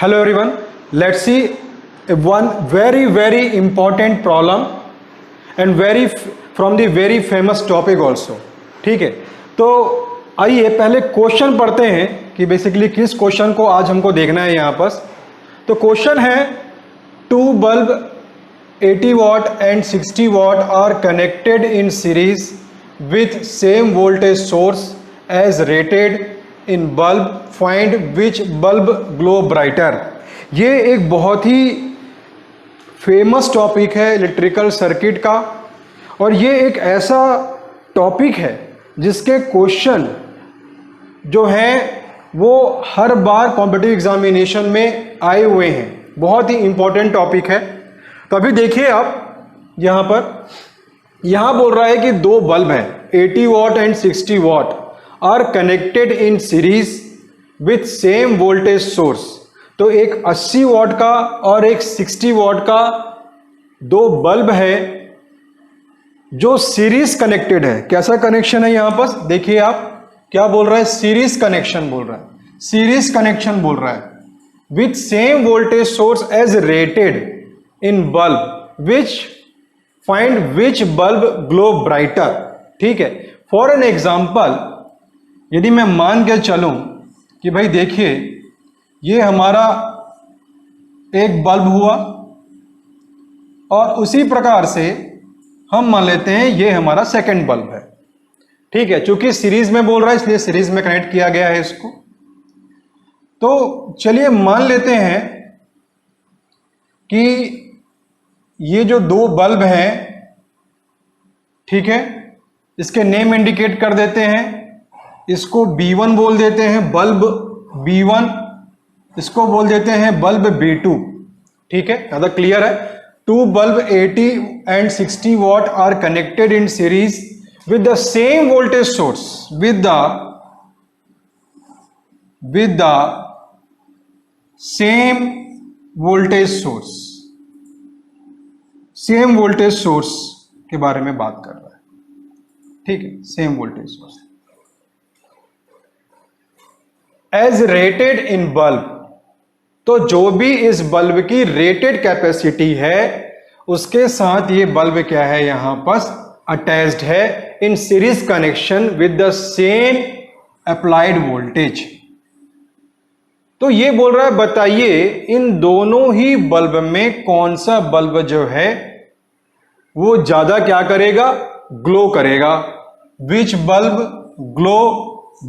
Hello everyone, let's see one very important problem and from the very famous topic also. ठीक है, तो आइए पहले क्वेश्चन पढ़ते हैं कि बेसिकली किस क्वेश्चन को आज हमको देखना है यहाँ पर. तो क्वेश्चन है, two bulb 80 watt and 60 watt are connected in series with same voltage source as rated in bulb, find which bulb glow brighter. ये एक बहुत ही फेमस टॉपिक है इलेक्ट्रिकल सर्किट का, और ये एक ऐसा टॉपिक है जिसके क्वेश्चन जो हैं वो हर बार कॉम्पिटिटिव एग्जामिनेशन में आए हुए हैं. बहुत ही इंपॉर्टेंट टॉपिक है. तो अभी देखिए आप यहाँ बोल रहा है कि दो बल्ब हैं 80 watt and 60 watt are connected in series with same voltage source. तो एक 80 watt का और एक 60 watt का दो बल्ब है जो सीरीज कनेक्टेड है. कैसा कनेक्शन है यहाँ पर देखिए आप, क्या बोल रहा है, सीरीज कनेक्शन बोल रहा है. सीरीज कनेक्शन बोल रहा है with same voltage source as rated in bulb which find which bulb glow brighter. ठीक है, फॉर एन एग्जाम्पल यदि मैं मान के चलूं कि भाई देखिए ये हमारा एक बल्ब हुआ और उसी प्रकार से हम मान लेते हैं ये हमारा सेकंड बल्ब है. ठीक है, चूंकि सीरीज में बोल रहा है इसलिए सीरीज में कनेक्ट किया गया है इसको. तो चलिए मान लेते हैं कि ये जो दो बल्ब हैं, ठीक है, इसके नेम इंडिकेट कर देते हैं. इसको B1 बोल देते हैं, बल्ब B1. इसको बोल देते हैं बल्ब B2. ठीक है, ज्यादा क्लियर है. Two bulb 80 and 60 watt are connected in series with the same voltage source with the same voltage source. Same voltage source के बारे में बात कर रहा है. ठीक है, same voltage source as rated in bulb. तो जो भी इस बल्ब की रेटेड कैपेसिटी है उसके साथ ये बल्ब क्या है यहां पर अटैच्ड है in series connection with the same applied voltage. तो ये बोल रहा है बताइए इन दोनों ही बल्ब में कौन सा बल्ब जो है वो ज्यादा क्या करेगा, ग्लो करेगा. विच बल्ब ग्लो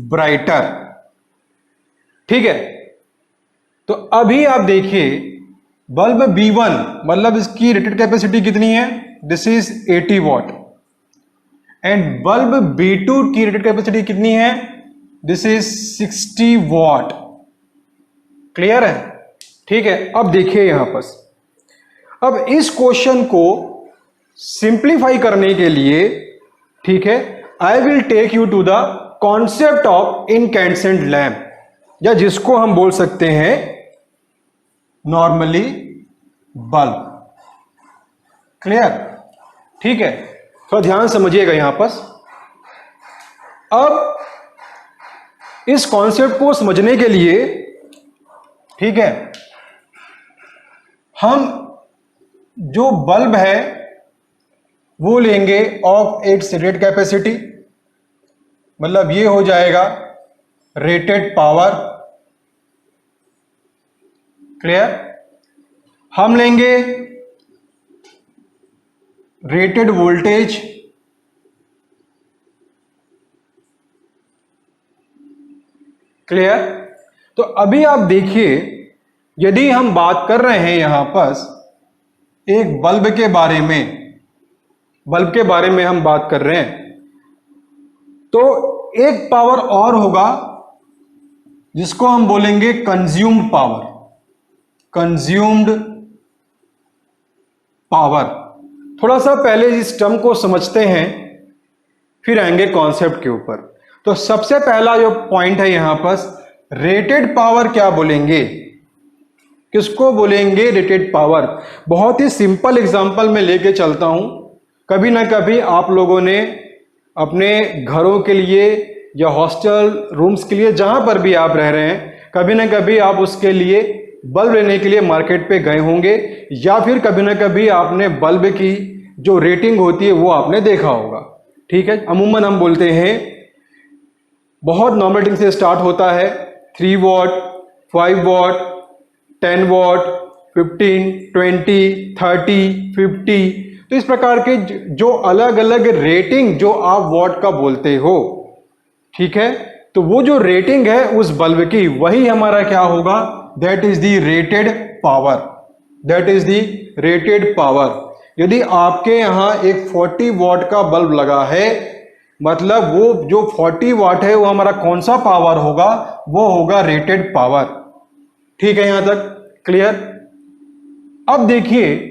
ब्राइटर. ठीक है, तो अभी आप देखिए बल्ब B1 मतलब इसकी रेटेड कैपेसिटी कितनी है, this is 80 watt. And bulb B2 की रेटेड कैपेसिटी कितनी है, दिस इज 60 watt. क्लियर है. ठीक है, अब देखिए यहां पर, अब इस क्वेश्चन को सिंप्लीफाई करने के लिए, ठीक है, I will take you to the concept of incandescent lamp, या जिसको हम बोल सकते हैं नॉर्मली बल्ब. क्लियर. ठीक है, तो ध्यान समझिएगा यहां पर. अब इस कॉन्सेप्ट को समझने के लिए, ठीक है, हम जो बल्ब है वो लेंगे ऑफ इट्स रेटेड कैपेसिटी, मतलब ये हो जाएगा रेटेड पावर. क्लियर. हम लेंगे रेटेड वोल्टेज, क्लियर. तो अभी आप देखिए यदि हम बात कर रहे हैं यहां पर एक बल्ब के बारे में हम बात कर रहे हैं, तो एक पावर और होगा जिसको हम बोलेंगे कंज्यूम्ड पावर. Consumed power. थोड़ा सा पहले इस टर्म को समझते हैं फिर आएंगे कॉन्सेप्ट के ऊपर. तो सबसे पहला जो पॉइंट है यहां पर, रेटेड पावर क्या बोलेंगे, किसको बोलेंगे रेटेड पावर. बहुत ही सिंपल एग्जांपल में लेके चलता हूं. कभी ना कभी आप लोगों ने अपने घरों के लिए या हॉस्टल रूम्स के लिए, जहां पर भी आप रह रहे हैं, कभी ना कभी आप उसके लिए बल्ब लेने के लिए मार्केट पे गए होंगे, या फिर कभी ना कभी आपने बल्ब की जो रेटिंग होती है वो आपने देखा होगा। ठीक है, अमूमन हम बोलते हैं बहुत नॉर्मल रेटिंग से स्टार्ट होता है, 3 वॉट, 5 वॉट, 10 वॉट, 15, 20, 30, 50। तो इस प्रकार के जो अलग अलग रेटिंग जो आप वॉट का बोलते हो, ठीक है, तो वो जो रेटिंग है उस बल्ब की, वही हमारा क्या होगा, that is the rated power, that is the rated power. यदि आपके यहां एक 40 वॉट का बल्ब लगा है, मतलब वो जो 40 वाट है वो हमारा कौन सा पावर होगा, वो होगा रेटेड पावर। ठीक है, यहां तक क्लियर। अब देखिए,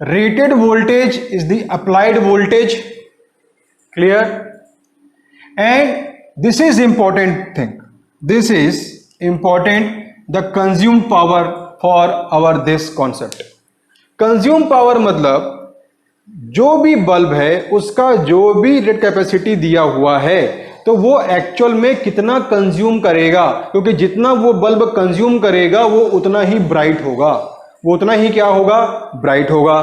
rated voltage is the applied voltage, clear, and this is important thing, this is important, the consume power for our this concept. Consume power मतलब जो भी बल्ब है उसका जो भी रेट कैपेसिटी दिया हुआ है, तो वो एक्चुअल में कितना कंज्यूम करेगा, क्योंकि जितना वो बल्ब कंज्यूम करेगा वो उतना ही ब्राइट होगा, वो उतना ही क्या होगा, ब्राइट होगा।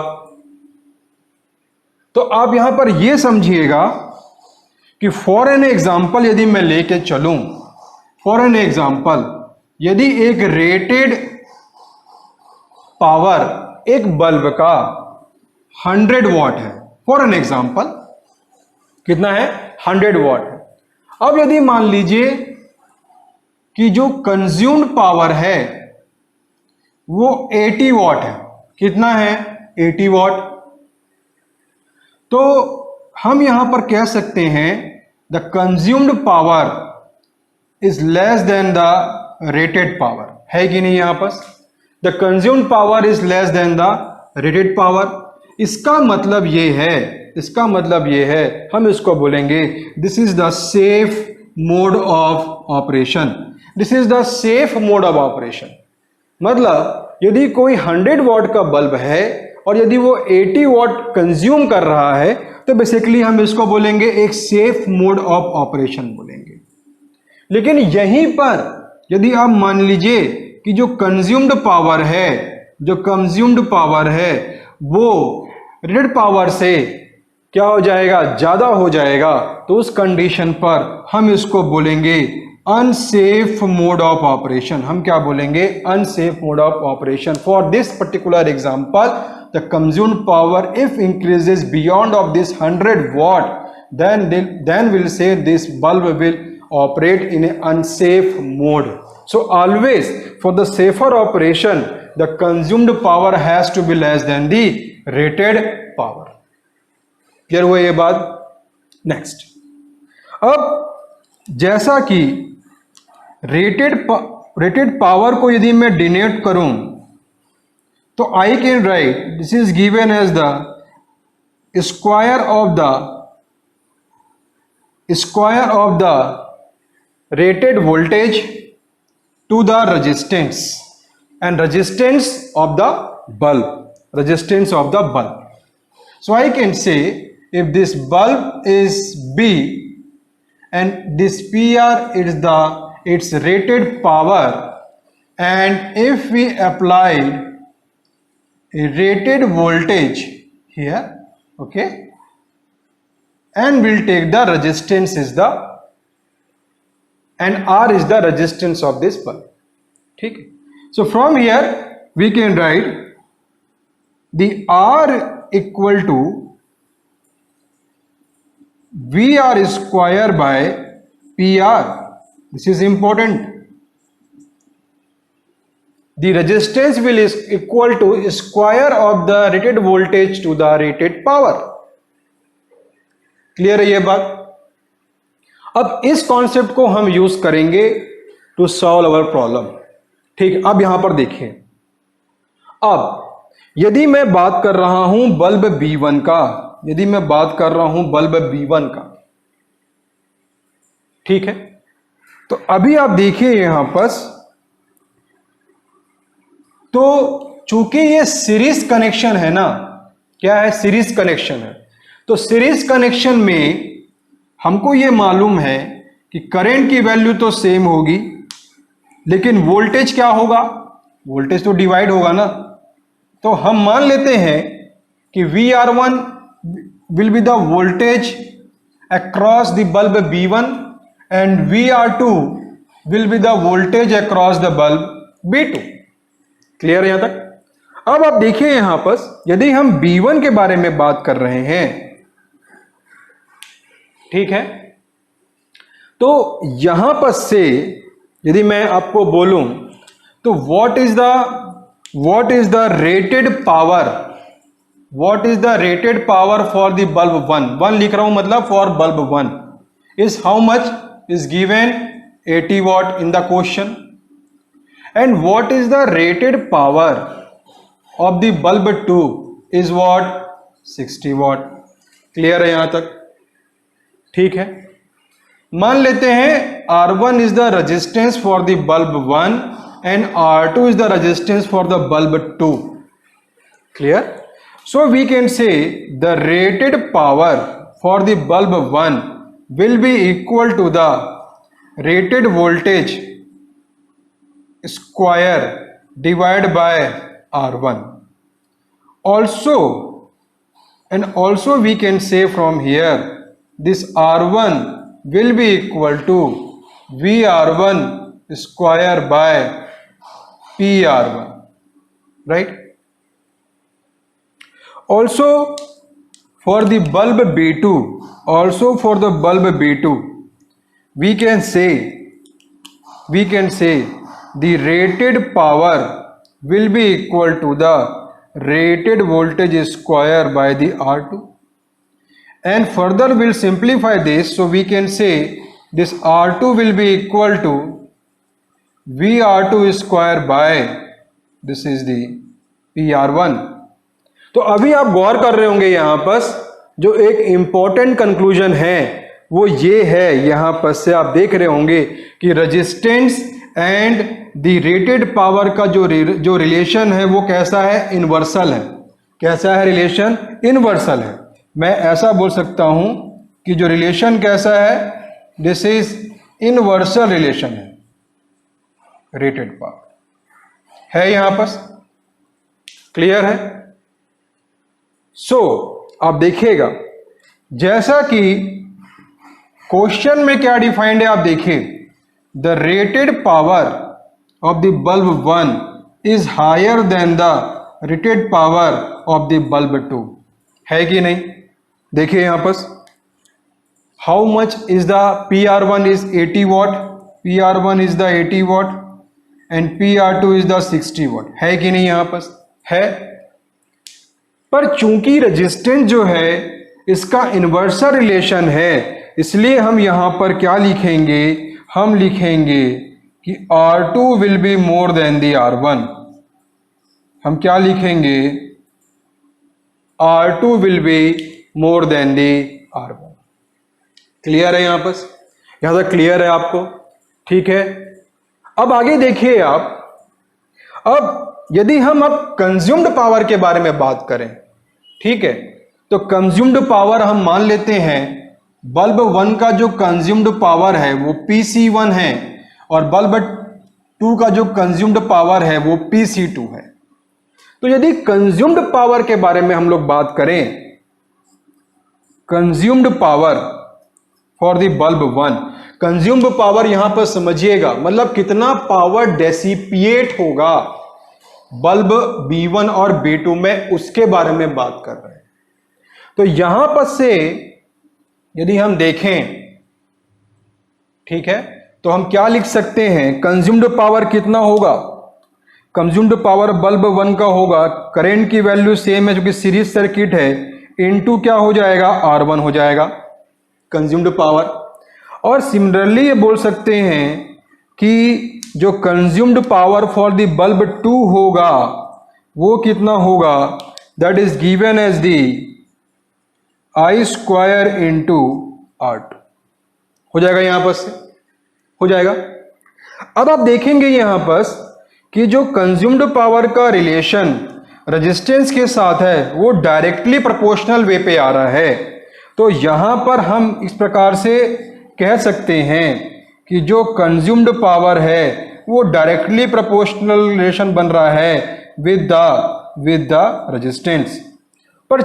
तो आप यहां पर ये समझिएगा कि फॉर एन एग्जांपल यदि मैं लेके चलूं, फॉर एन एग्जांपल यदि एक रेटेड पावर एक बल्ब का 100 वॉट है, फॉर एन एग्जांपल कितना है, 100 वॉट है। अब यदि मान लीजिए कि जो कंज्यूम्ड पावर है वो 80 वॉट है, कितना है, 80 वॉट, तो हम यहां पर कह सकते हैं the consumed power is less than the rated power, है कि नहीं, यहां पर the consumed power is less than the rated power. इसका मतलब ये है, इसका मतलब ये है, हम इसको बोलेंगे this is the safe mode of operation, this is the safe mode of operation. मतलब यदि कोई 100 वॉट का बल्ब है और यदि वो 80 वॉट कंज्यूम कर रहा है, तो बेसिकली हम इसको बोलेंगे एक सेफ मोड ऑफ ऑपरेशन बोलेंगे। लेकिन यहीं पर यदि आप मान लीजिए कि जो कंज्यूम्ड पावर है, जो कंज्यूम्ड पावर है वो रेटेड पावर से क्या हो जाएगा, ज्यादा हो जाएगा, तो उस कंडीशन पर हम इसको बोलेंगे अनसेफ मोड ऑफ ऑपरेशन। हम क्या बोलेंगे, unsafe mode of operation. For this particular example the consumed power if increases beyond of this 100 watt, then we'll say this bulb will operate in an unsafe mode. So always for the safer operation the consumed power has to be less than the rated power. Clear हुआ ये बात। Next, अब जैसा कि rated power को यदि मैं denote करूं, तो I can write this is given as the square of the rated voltage to the resistance and resistance of the bulb, resistance of the bulb. So I can say if this bulb is B and this PR is its rated power, and if we applied a rated voltage here, okay, and we'll take the resistance is the, and R is the resistance of this bulb. ठीक है, so from here we can write the R equal to VR square by PR. This is important. The resistance will is equal to square of the rated voltage to the rated power. Clear है ये बात। अब इस concept को हम use करेंगे to solve our problem. ठीक, अब यहां पर देखिए, अब यदि मैं बात कर रहा हूं बल्ब B1 का, यदि मैं बात कर रहा हूं बल्ब B1 का, ठीक है, तो अभी आप देखिए यहां पर, तो चूंकि ये सीरीज कनेक्शन है ना, क्या है, सीरीज कनेक्शन है, तो सीरीज कनेक्शन में हमको ये मालूम है कि करंट की वैल्यू तो सेम होगी, लेकिन वोल्टेज क्या होगा, वोल्टेज तो डिवाइड होगा ना। तो हम मान लेते हैं कि VR1 will be the voltage across the bulb B1 and VR2 will be the voltage across the bulb B2। Clear है यहां तक? अब आप देखिए यहां पर यदि हम B1 के बारे में बात कर रहे हैं, ठीक है, तो यहां पर से यदि मैं आपको बोलूं तो what is the rated power, what is the rated power for the bulb 1 लिख रहा हूं, मतलब for bulb 1 is how much, is given 80 watt in the question, and what is the rated power of the bulb 2 is what 60 watt। Clear है यहां तक? ठीक है, मान लेते हैं R1 is the resistance for the bulb 1 and R2 is the resistance for the bulb 2। clear? So we can say the rated power for the bulb 1 will be equal to the rated voltage square divided by R1। also we can say from here this R1 will be equal to VR1 square by PR1, right? Also for the bulb B2, we can say the rated power will be equal to the rated voltage square by the R2, and further we'll simplify this, so we can say this R2 will be equal to VR2 square by this is the PR1। तो अभी आप गौर कर रहे होंगे यहां पर जो एक इंपॉर्टेंट कंक्लूजन है वो ये है, यहां पर से आप देख रहे होंगे कि resistance and the rated power का जो रिलेशन है वो कैसा है, इनवर्सल है। कैसा है रिलेशन? इनवर्सल है। मैं ऐसा बोल सकता हूं कि जो रिलेशन कैसा है, दिस इज इनवर्सल रिलेशन है, रेटेड पावर है यहां पर। क्लियर है? सो आप देखिएगा जैसा कि क्वेश्चन में क्या डिफाइंड है, आप देखिए the rated power of the bulb 1 is higher than the rated power of the bulb 2, है कि नहीं? देखिए यहां पर how much is the PR1 is 80 watt, PR1 is the 80 watt and PR2 is the 60 watt, है कि नहीं? यहां पर है, पर चूंकि रेजिस्टेंस जो है इसका इनवर्सल रिलेशन है, इसलिए हम यहां पर क्या लिखेंगे, हम लिखेंगे कि R2 will be more then the R1। हम क्या लिखेंगे? R2 will be more then the R1। Clear है यहां पर? यहां तक क्लियर है आपको? ठीक है, अब आगे देखिए आप। अब यदि हम अब कंज्यूम्ड पावर के बारे में बात करें, ठीक है, तो कंज्यूम्ड पावर हम मान लेते हैं बल्ब 1 का जो कंज्यूम्ड पावर है वो PC1 है और बल्ब 2 का जो कंज्यूम्ड पावर है वो PC2 है। तो यदि कंज्यूम्ड पावर के बारे में हम लोग बात करें, consumed power for the bulb 1, consumed power यहां पर समझिएगा, मतलब कितना पावर डेसिपिएट होगा बल्ब B1 और B2 में, उसके बारे में बात कर रहे हैं। तो यहां पर से यदि हम देखें, ठीक है, तो हम क्या लिख सकते हैं, कंज्यूम्ड पावर कितना होगा? कंज्यूम्ड पावर बल्ब 1 का होगा, करंट की वैल्यू सेम है जो कि सीरीज सर्किट है, इनटू क्या हो जाएगा, R1 हो जाएगा कंज्यूम्ड पावर। और सिमिलरली ये बोल सकते हैं कि जो consumed power for the bulb 2 होगा वो कितना होगा, that is given as the I square into R2 हो जाएगा, यहां पर से हो जाएगा। अब आप देखेंगे यहां पर कि जो कंज्यूम्ड पावर का रिलेशन रेजिस्टेंस के साथ है वो डायरेक्टली प्रोपोर्शनल वे पे आ रहा है। तो यहां पर हम इस प्रकार से कह सकते हैं कि जो कंज्यूम्ड पावर है वो डायरेक्टली प्रोपोर्शनल रिलेशन बन रहा है विद द रेजिस्टेंस। पर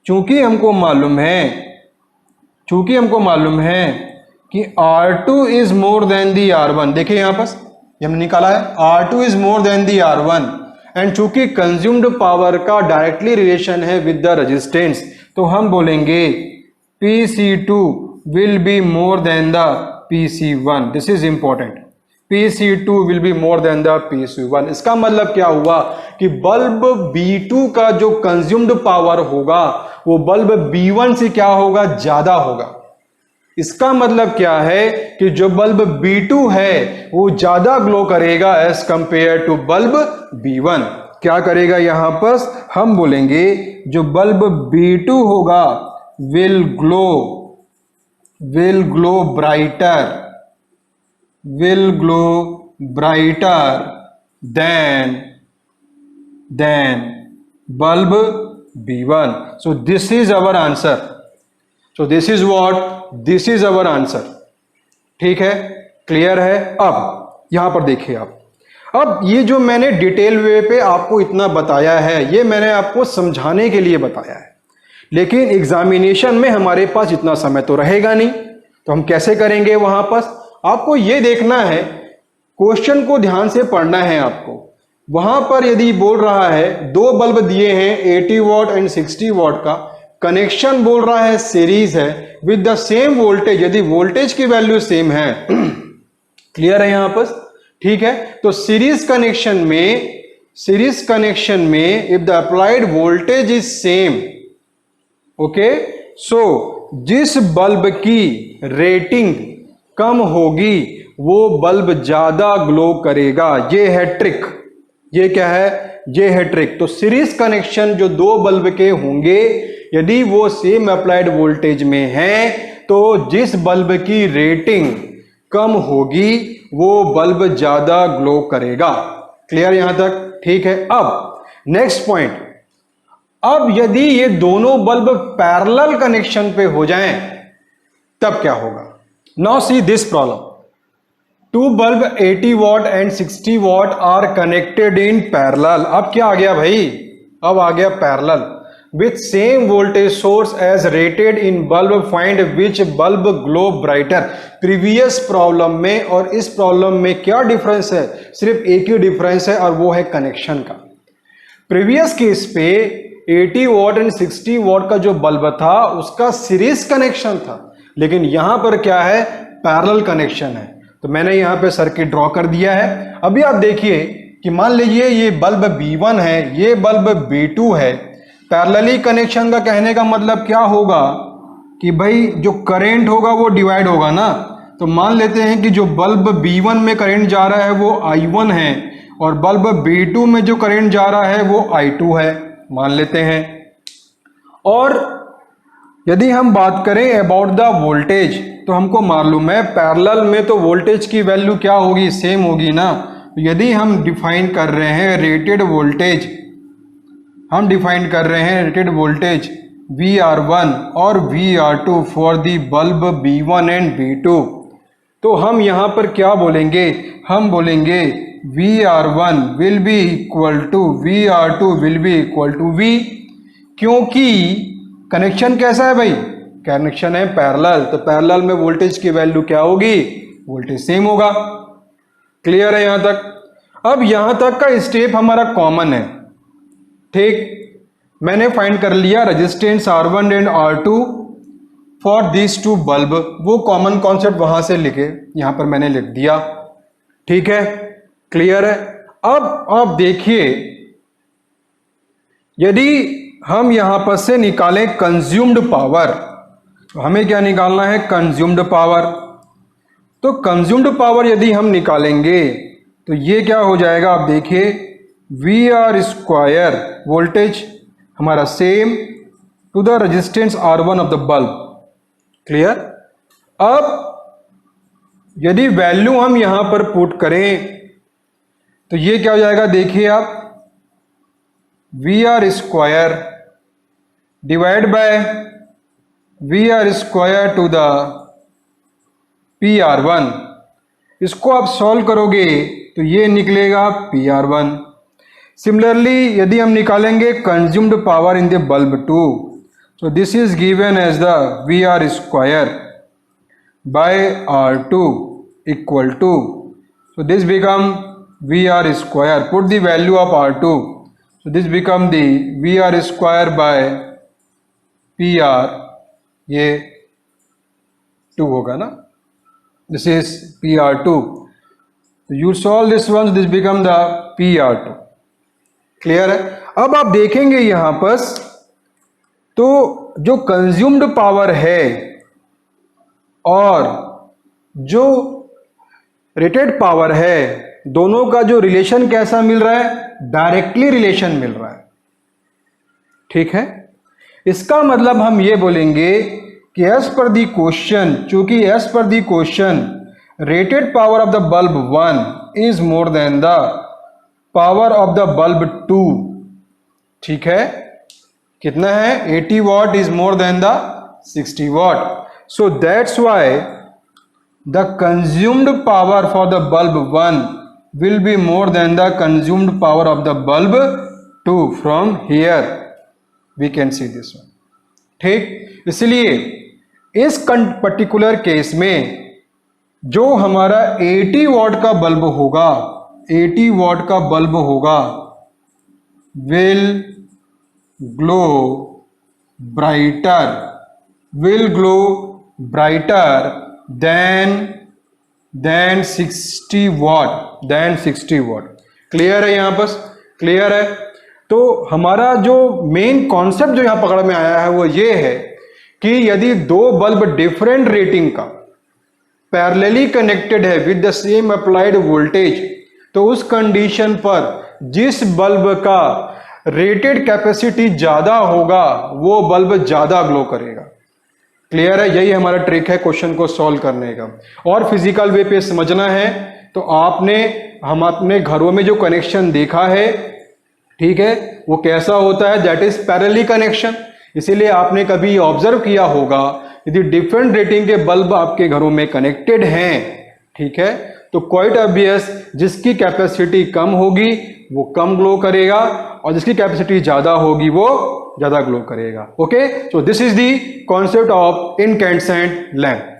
चूंकि हमको मालूम है कि R2 is more then the R1, देखिए यहां पर हमने निकाला है R2 is more then the R1, and चूंकि कंज्यूम्ड पावर का डायरेक्टली रिलेशन है विद द रेजिस्टेंस, तो हम बोलेंगे PC2 will be more than the PC1। This is important, PC2 will be more than the PC1। इसका मतलब क्या हुआ कि बल्ब B2 का जो कंज्यूम्ड पावर होगा वो बल्ब B1 से क्या होगा, ज्यादा होगा। इसका मतलब क्या है कि जो बल्ब B2 है वो ज्यादा ग्लो करेगा as compare to bulb B1। क्या करेगा यहां पर हम बोलेंगे जो बल्ब B2 होगा will glow brighter then bulb B1। so this is our answer, so this is our answer। ठीक है, क्लियर है। अब यहां पर देखिए आप, अब ये जो मैंने डिटेल वे पे आपको इतना बताया है, ये मैंने आपको समझाने के लिए बताया है, लेकिन एग्जामिनेशन में हमारे पास इतना समय तो रहेगा नहीं, तो हम कैसे करेंगे। वहां पर आपको ये देखना है, क्वेश्चन को ध्यान से पढ़ना है आपको। वहां पर यदि बोल रहा है दो बल्ब दिए हैं 80 वॉट एंड 60 वॉट का, कनेक्शन बोल रहा है सीरीज है विद द सेम वोल्टेज, यदि वोल्टेज की वैल्यू सेम है क्लियर है यहां पर, ठीक है। तो सीरीज कनेक्शन में if the applied voltage is same, okay, so जिस बल्ब की रेटिंग कम होगी वो बल्ब ज्यादा ग्लो करेगा। ये है ट्रिक, ये क्या है, ये है ट्रिक। तो सीरीज कनेक्शन जो दो बल्ब के होंगे यदि वो सेम अप्लाइड वोल्टेज में है, तो जिस बल्ब की रेटिंग कम होगी वो बल्ब ज्यादा ग्लो करेगा। क्लियर यहां तक, ठीक है। अब नेक्स्ट पॉइंट, अब यदि ये दोनों बल्ब पैरेलल कनेक्शन पे हो जाएं तब क्या होगा। Now see this problem, two bulb 80 watt and 60 watt are connected in parallel. अब क्या आ गया भाई, अब आ गया parallel with same voltage source as rated in bulb, find which bulb glow brighter. Previous problem में और इस प्रॉब्लम में क्या डिफरेंस है, सिर्फ एक ही डिफरेंस है और वो है कनेक्शन का। प्रीवियस केस पे 80 वॉट एंड 60 वॉट का जो बल्ब था उसका सीरीज कनेक्शन था, लेकिन यहां पर क्या है, पैरेलल कनेक्शन है। तो मैंने यहां पे सर्किट ड्रॉ कर दिया है। अभी आप देखिए कि मान लीजिए ये बल्ब B1 है, ये बल्ब B2 है। पैरेलली कनेक्शन का कहने का मतलब क्या होगा कि भाई जो करंट होगा वो डिवाइड होगा ना। तो मान लेते हैं कि जो बल्ब B1 में करंट जा रहा है वो I1 है और बल्ब B2 में जो करंट जा रहा है वो I2 है, मान लेते हैं। और यदि हम बात करें अबाउट द वोल्टेज, तो हमको मालूम है पैरेलल में तो वोल्टेज की वैल्यू क्या होगी, सेम होगी ना। यदि हम डिफाइन कर रहे हैं रेटेड वोल्टेज, हम डिफाइन कर रहे हैं रेटेड वोल्टेज VR1 और VR2 for the bulb B1 and B2, तो हम यहां पर क्या बोलेंगे, हम बोलेंगे VR1 will be equal to VR2 will be equal to V, क्योंकि कनेक्शन कैसा है भाई, कनेक्शन है पैरेलल, तो पैरेलल में वोल्टेज की वैल्यू क्या होगी, वोल्टेज सेम होगा। क्लियर है यहां तक। अब यहां तक का स्टेप हमारा कॉमन है, ठीक। मैंने फाइंड कर लिया resistance R1 and R2 for this two bulb, वो कॉमन कॉन्सेप्ट वहां से लिखे यहां पर मैंने लिख दिया, ठीक है, क्लियर है। अब आप देखिए यदि हम यहां पर से निकालें कंज्यूम्ड पावर, तो हमें क्या निकालना है, कंज्यूम्ड पावर। तो कंज्यूम्ड पावर यदि हम निकालेंगे तो ये क्या हो जाएगा, आप देखिए VR स्क्वायर, वोल्टेज हमारा same to the resistance R1 of the bulb. Clear. अब यदि वैल्यू हम यहां पर पुट करें तो ये क्या हो जाएगा, देखिए आप VR square divide by VR square to the PR1 इसको आप सॉल्व करोगे तो ये निकलेगा PR1। सिमिलरली यदि हम निकालेंगे consumed power in the bulb 2, so this is given as the VR square by R2 equal to, so this become VR square, put the value of R2, so this become the VR square by PR, ये 2 होगा ना, this is PR2, so you solve this one, so this become the PR2। Clear है। अब आप देखेंगे यहां पर तो जो कंज्यूम्ड पावर है और जो रेटेड पावर है दोनों का जो रिलेशन कैसा मिल रहा है, डायरेक्टली रिलेशन मिल रहा है। ठीक है, इसका मतलब हम ये बोलेंगे कि एज पर दी क्वेश्चन, चूंकि as per the question rated power of the bulb 1 is more than the power of the bulb 2। ठीक है, कितना है, 80 watt is more than the 60 watt, so that's why the consumed power for the bulb 1 will be more than the consumed power of the bulb 2 from here we can see this one. ठीक, इसलिए इस particular case में जो हमारा 80 watt का bulb होगा, 80 watt का bulb होगा will glow brighter than 60 watt। Clear है, यहां पर क्लियर है। तो हमारा जो मेन कॉन्सेप्ट जो यहां पकड़ में आया है वो ये है कि यदि दो बल्ब डिफरेंट रेटिंग का पैरेलली कनेक्टेड है with the same applied voltage, तो उस कंडीशन पर जिस बल्ब का रेटेड कैपेसिटी ज्यादा होगा वो बल्ब ज्यादा ग्लो करेगा। क्लियर है, यही हमारा ट्रिक है क्वेश्चन को सॉल्व करने का। और फिजिकल वे पे समझना है तो हम अपने घरों में जो कनेक्शन देखा है, ठीक है, वो कैसा होता है, दैट इज पैरेलली कनेक्शन। इसीलिए आपने कभी ऑब्जर्व किया होगा यदि डिफरेंट रेटिंग के बल्ब आपके घरों में कनेक्टेड हैं, ठीक है, तो क्वाइट ऑब्वियस जिसकी कैपेसिटी कम होगी वो कम ग्लो करेगा और जिसकी कैपेसिटी ज्यादा होगी वो ज्यादा ग्लो करेगा। Okay, so this is the concept of incandescent lamp.